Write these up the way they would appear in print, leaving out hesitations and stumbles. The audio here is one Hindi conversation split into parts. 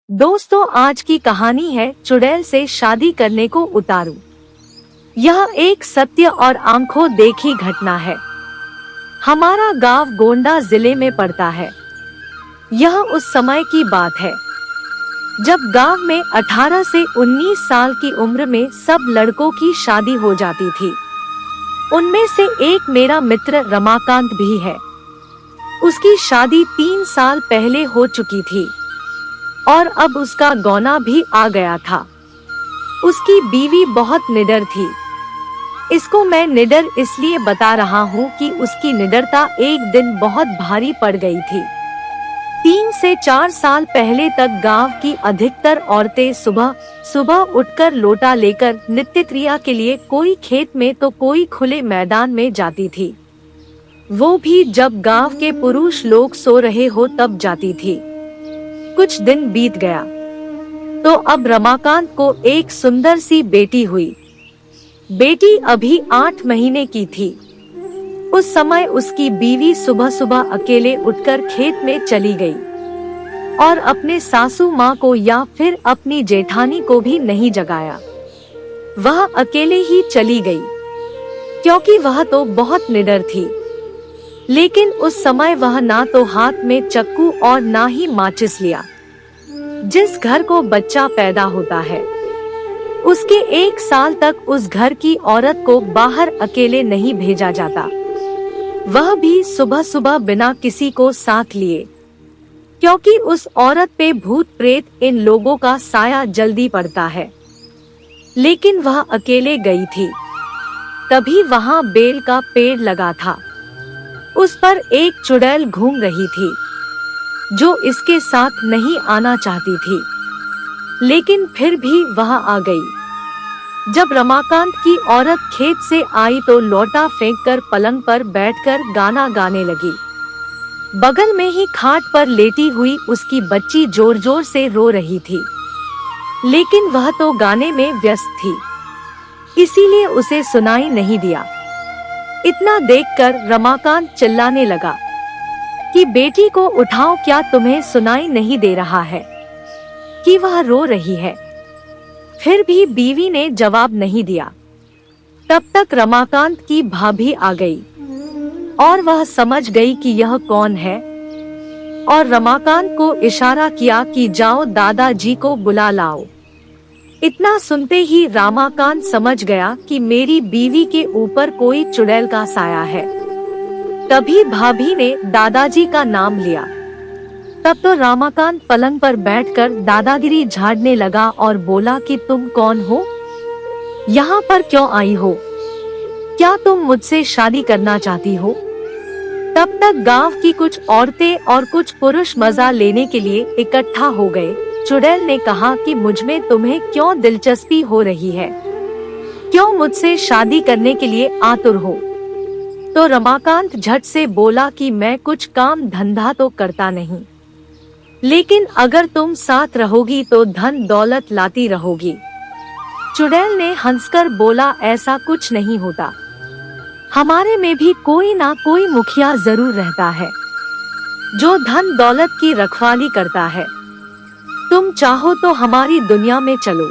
दोस्तों, आज की कहानी है चुड़ैल से शादी करने को उतारू। यह एक सत्य और आंखों देखी घटना है। हमारा गांव गोंडा जिले में पड़ता है। यह उस समय की बात है जब गांव में 18 से 19 साल की उम्र में सब लड़कों की शादी हो जाती थी। उनमें से एक मेरा मित्र रमाकांत भी है। उसकी शादी 3 साल पहले हो चुकी थी और अब उसका गौना भी आ गया था। उसकी बीवी बहुत निडर थी। इसको मैं निडर इसलिए बता रहा हूँ कि उसकी निडरता एक दिन बहुत भारी पड़ गई थी। 3 से 4 साल पहले तक गांव की अधिकतर औरतें सुबह सुबह उठकर लोटा लेकर नित्य क्रिया के लिए कोई खेत में तो कोई खुले मैदान में जाती थी। वो भी जब गांव के पुरुष लोग सो रहे हो तब जाती थी। कुछ दिन बीत गया तो अब रमाकांत को एक सुंदर सी बेटी हुई। बेटी अभी 8 महीने की थी। उस समय उसकी बीवी सुबह सुबह अकेले उठकर खेत में चली गई और अपने सासू माँ को या फिर अपनी जेठानी को भी नहीं जगाया। वह अकेले ही चली गई क्योंकि वह तो बहुत निडर थी। लेकिन उस समय वह ना तो हाथ में चक्कू और ना ही माचिस लिया। जिस घर को बच्चा पैदा होता है उसके 1 साल तक उस घर की औरत को बाहर अकेले नहीं भेजा जाता, वह भी सुबह सुबह बिना किसी को साथ लिए, क्योंकि उस औरत पे भूत प्रेत इन लोगों का साया जल्दी पड़ता है। लेकिन वह अकेले गई थी। तभी वहाँ बेल का पेड़ लगा था। उस पर एक चुड़ैल घूम रही थी जो इसके साथ नहीं आना चाहती थी, लेकिन फिर भी वह आ गई। जब रमाकांत की औरत खेत से आई तो लोटा फेंककर पलंग पर बैठकर गाना गाने लगी। बगल में ही खाट पर लेटी हुई उसकी बच्ची जोर जोर से रो रही थी, लेकिन वह तो गाने में व्यस्त थी, इसीलिए उसे सुनाई नहीं दिया। इतना देखकर रमाकांत चिल्लाने लगा कि बेटी को उठाओ, क्या तुम्हें सुनाई नहीं दे रहा है कि वह रो रही है? फिर भी बीवी ने जवाब नहीं दिया। तब तक रमाकांत की भाभी आ गई और वह समझ गई कि यह कौन है और रमाकांत को इशारा किया कि जाओ दादाजी को बुला लाओ। इतना सुनते ही रमाकांत समझ गया कि मेरी बीवी के ऊपर कोई चुड़ैल का साया है। तभी भाभी ने दादाजी का नाम लिया। तब तो रमाकांत पलंग पर बैठकर दादागिरी झाड़ने लगा और बोला कि तुम कौन हो? यहाँ पर क्यों आई हो? क्या तुम मुझसे शादी करना चाहती हो? तब तक गांव की कुछ औरतें और कुछ पुरुष मजा लेने के लिए इकट्ठा हो गए। चुड़ैल ने कहा कि मुझमें तुम्हें क्यों दिलचस्पी हो रही है? क्यों मुझसे शादी करने के लिए आतुर हो? तो रमाकांत झट से बोला कि मैं कुछ काम धंधा तो करता नहीं, लेकिन अगर तुम साथ रहोगी तो धन दौलत लाती रहोगी। चुड़ैल ने हंसकर बोला, ऐसा कुछ नहीं होता। हमारे में भी कोई ना कोई मुखिया जरूर रहता है जो धन दौलत की रखवाली करता है। तुम चाहो तो हमारी दुनिया में चलो,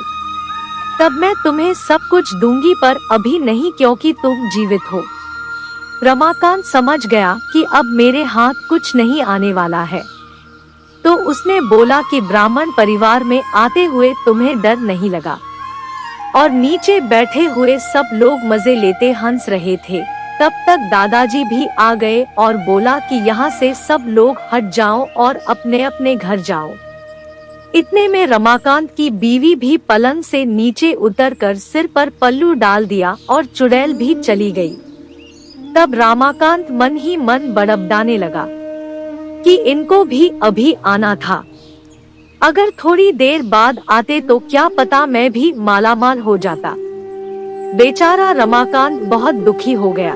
तब मैं तुम्हें सब कुछ दूंगी, पर अभी नहीं क्योंकि तुम जीवित हो। रमाकांत समझ गया कि अब मेरे हाथ कुछ नहीं आने वाला है, तो उसने बोला कि ब्राह्मण परिवार में आते हुए तुम्हें डर नहीं लगा? और नीचे बैठे हुए सब लोग मजे लेते हंस रहे थे। तब तक दादाजी भी आ गए और बोला कि यहाँ से सब लोग हट जाओ और अपने अपने घर जाओ। इतने में रमाकांत की बीवी भी पलंग से नीचे उतरकर सिर पर पल्लू डाल दिया और चुड़ैल भी चली गई। तब रमाकांत मन ही मन बड़बड़ाने लगा कि इनको भी अभी आना था। अगर थोड़ी देर बाद आते तो क्या पता मैं भी मालामाल हो जाता। बेचारा रमाकांत बहुत दुखी हो गया।